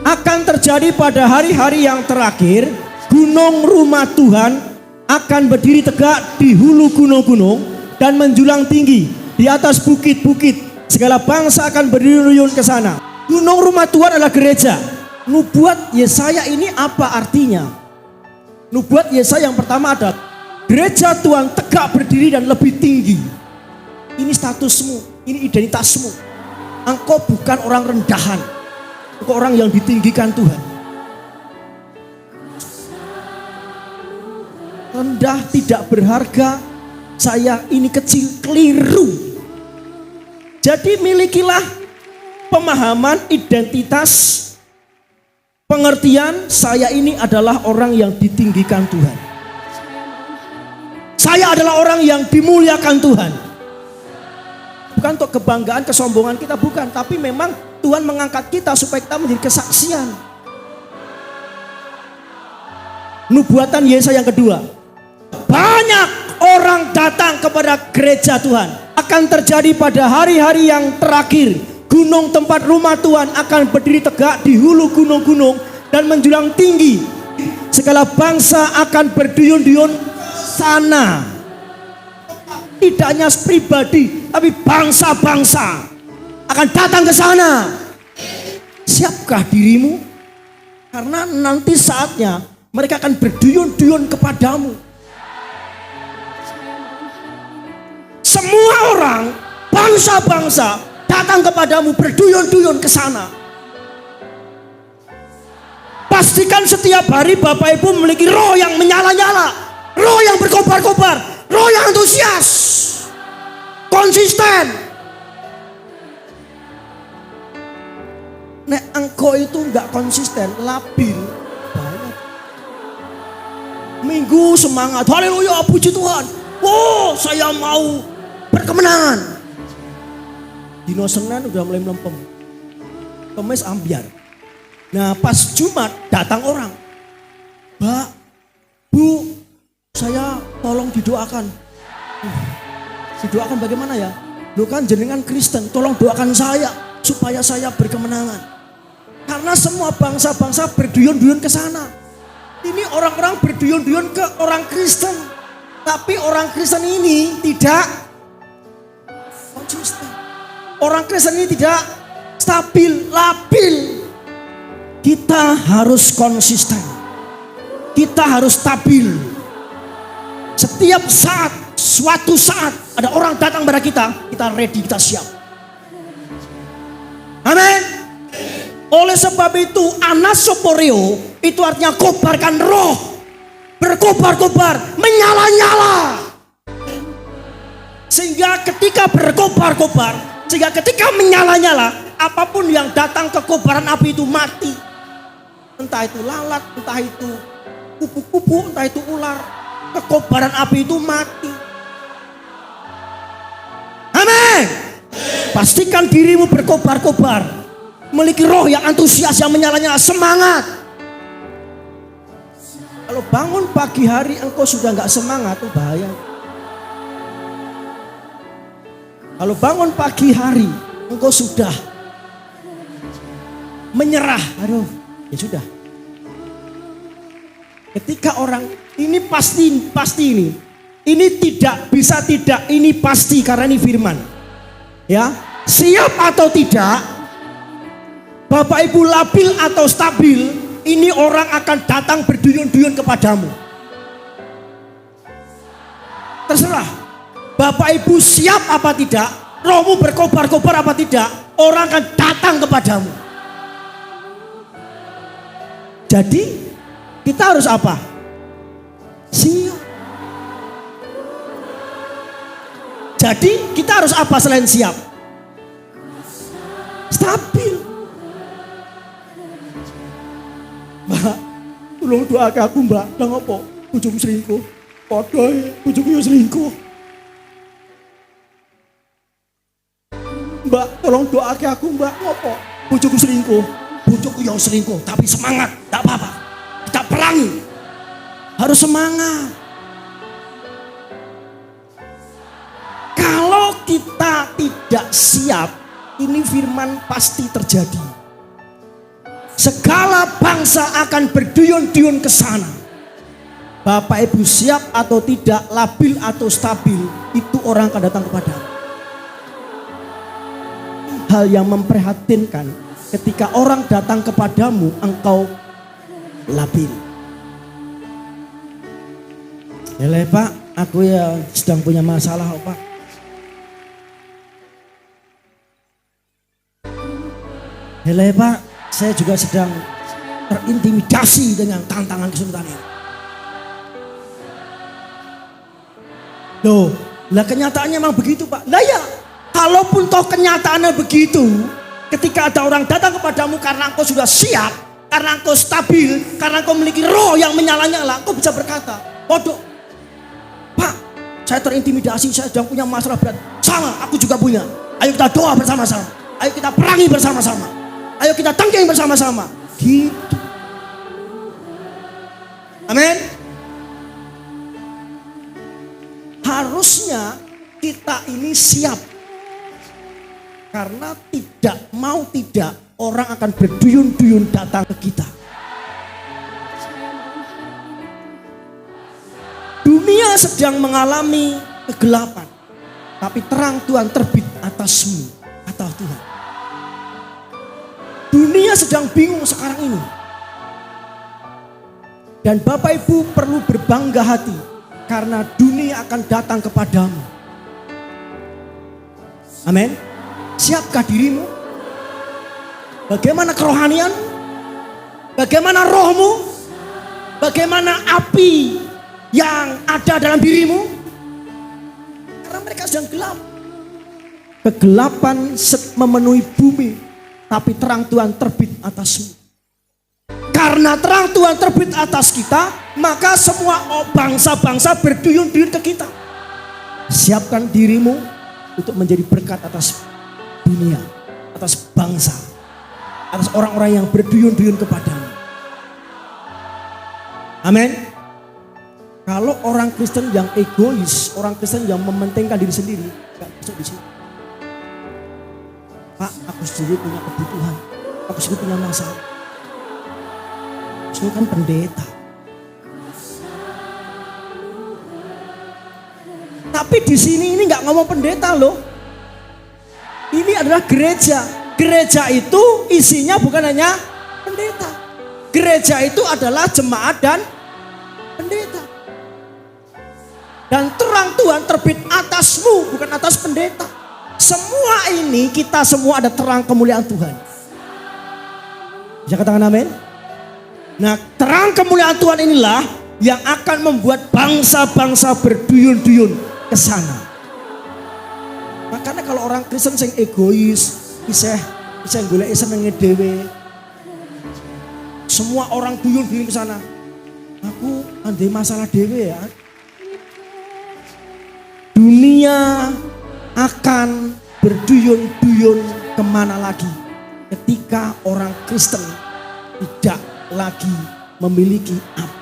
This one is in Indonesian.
akan terjadi pada hari-hari yang terakhir. Gunung rumah Tuhan akan berdiri tegak di hulu gunung-gunung dan menjulang tinggi di atas bukit-bukit. Segala bangsa akan berduyun-duyun ke sana. Gunung rumah Tuhan adalah gereja. Nubuat Yesaya ini apa artinya? Nubuat Yesaya yang pertama adalah gereja Tuhan tegak berdiri dan lebih tinggi. Ini statusmu, ini identitasmu. Engkau bukan orang rendahan, engkau orang yang ditinggikan Tuhan. Rendah, tidak berharga, saya ini kecil, keliru. Jadi milikilah pemahaman, identitas, pengertian saya ini adalah orang yang ditinggikan Tuhan. Saya adalah orang yang dimuliakan Tuhan. Bukan untuk kebanggaan, kesombongan kita, bukan. Tapi memang Tuhan mengangkat kita supaya kita menjadi kesaksian. Nubuatan Yesaya yang kedua. Banyak orang datang kepada gereja Tuhan. Akan terjadi pada hari-hari yang terakhir. Gunung tempat rumah Tuhan akan berdiri tegak di hulu gunung-gunung dan menjulang tinggi. Segala bangsa akan berduyun-duyun sana. Tidak hanya pribadi, tapi bangsa-bangsa akan datang ke sana. Siapkah dirimu? Karena nanti saatnya mereka akan berduyun-duyun kepadamu. Semua orang, bangsa-bangsa datang kepadamu, berduyun-duyun ke sana. Pastikan setiap hari Bapak Ibu memiliki roh yang menyala-nyala, roh yang berkobar-kobar, roh yang antusias, konsisten. Nek engkau itu enggak konsisten, labil, banyak. Minggu semangat, haleluya, puji Tuhan. Oh, saya mau berkemenangan. Dino Senin udah mulai melempem, Kamis ambiar. Nah pas Jumat datang orang, Mbak, Bu, saya tolong didoakan. Didoakan bagaimana ya? Lu kan jenengan Kristen, tolong doakan saya supaya saya berkemenangan. Karena semua bangsa-bangsa berduyun-duyun ke sana. Ini orang-orang berduyun-duyun ke orang Kristen. Tapi orang Kristen ini tidak konsisten. Orang Kristen ini tidak stabil, labil. Kita harus konsisten. Kita harus stabil. Setiap saat, suatu saat ada orang datang pada kita ready, kita siap. Amin. Oleh sebab itu, anasoporeo itu artinya kobarkan roh. Berkobar-kobar, menyala-nyala. Sehingga ketika berkobar-kobar, sehingga ketika menyala-nyala, apapun yang datang ke kobaran api itu mati. Entah itu lalat, entah itu kupu-kupu, entah itu ular. Kekobaran api itu mati. Amin. Pastikan dirimu berkobar-kobar. Memiliki roh yang antusias, yang menyala-nyala, semangat. Kalau bangun pagi hari engkau sudah gak semangat, itu bahaya. Kalau bangun pagi hari engkau sudah menyerah, aduh, ya sudah. Ketika orang ini pasti ini tidak bisa tidak, ini pasti karena ini firman. Ya, siap atau tidak, Bapak Ibu labil atau stabil, ini orang akan datang berduyun-duyun kepadamu. Terserah. Bapak Ibu siap apa tidak, rohmu berkobar-kobar apa tidak, orang akan datang kepadamu. Jadi kita harus apa? Siap. Jadi kita harus apa selain siap? Stabil. Mbak, tolong doakan aku mbak. Nang apa? Bojoku selingkuh. Padha bojoku yo selingkuh. Mbak, tolong doakan aku mbak. Ngopo? Bojoku selingkuh. Bojoku yo selingkuh, tapi semangat, enggak apa-apa. Kita perangi. Harus semangat. Kalau kita tidak siap, ini firman pasti terjadi. segala bangsa akan berduyun-duyun ke sana. Bapak Ibu siap atau tidak, labil atau stabil, itu orang akan datang kepadamu. Hal yang memprihatinkan ketika orang datang kepadamu, engkau labil. Ya Pak, aku ya sedang punya masalah Pak. Ya Pak, saya juga sedang terintimidasi dengan tantangan kesulitan ini. Loh, lah kenyataannya memang begitu Pak. Lah ya, kalaupun toh kenyataannya begitu, ketika ada orang datang kepadamu karena engkau sudah siap, karena engkau stabil, karena engkau memiliki roh yang menyala-nyala, engkau bisa berkata, bodoh, Pak, saya terintimidasi, saya sedang punya masalah berat. Sama, aku juga punya. Ayo kita doa bersama-sama. Ayo kita perangi bersama-sama. Ayo kita tangking bersama-sama. Gitu. Amin. Harusnya kita ini siap. Karena tidak mau tidak, orang akan berduyun-duyun datang ke kita. Dunia sedang mengalami kegelapan, tapi terang Tuhan terbit atasmu, kata Tuhan. Dunia sedang bingung sekarang ini. Dan Bapak Ibu perlu berbangga hati, karena dunia akan datang kepadamu. Amin. Siapkah dirimu? Bagaimana kerohanian? Bagaimana rohmu? Bagaimana api yang ada dalam dirimu? Karena mereka sedang gelap. Kegelapan memenuhi bumi, tapi terang Tuhan terbit atasmu. Karena terang Tuhan terbit atas kita, maka semua bangsa-bangsa berduyun-duyun ke kita. Siapkan dirimu untuk menjadi berkat atas dunia, atas bangsa, atas orang-orang yang berduyun-duyun kepadamu. Amin. Kalau orang Kristen yang egois, orang Kristen yang mementingkan diri sendiri, gak masuk di sini. Pak, aku sendiri punya kebutuhan, aku sendiri punya masalah. Itu kan pendeta. Tapi di sini ini nggak ngomong pendeta loh. Ini adalah gereja. Gereja itu isinya bukan hanya pendeta. Gereja itu adalah jemaat dan pendeta. Dan terang Tuhan terbit atasmu, bukan atas pendeta. Semua ini kita semua ada terang kemuliaan Tuhan. Bisa katakan amin? Nah, terang kemuliaan Tuhan inilah yang akan membuat bangsa-bangsa berduyun-duyun ke sana. Makanya kalau orang Kristen yang egois, iseh golek senenge dhewe. Semua orang duyun-duyun ke sana. Aku andai masalah dhewe ya. Dunia akan berduyun-duyun kemana lagi ketika orang Kristen tidak lagi memiliki apa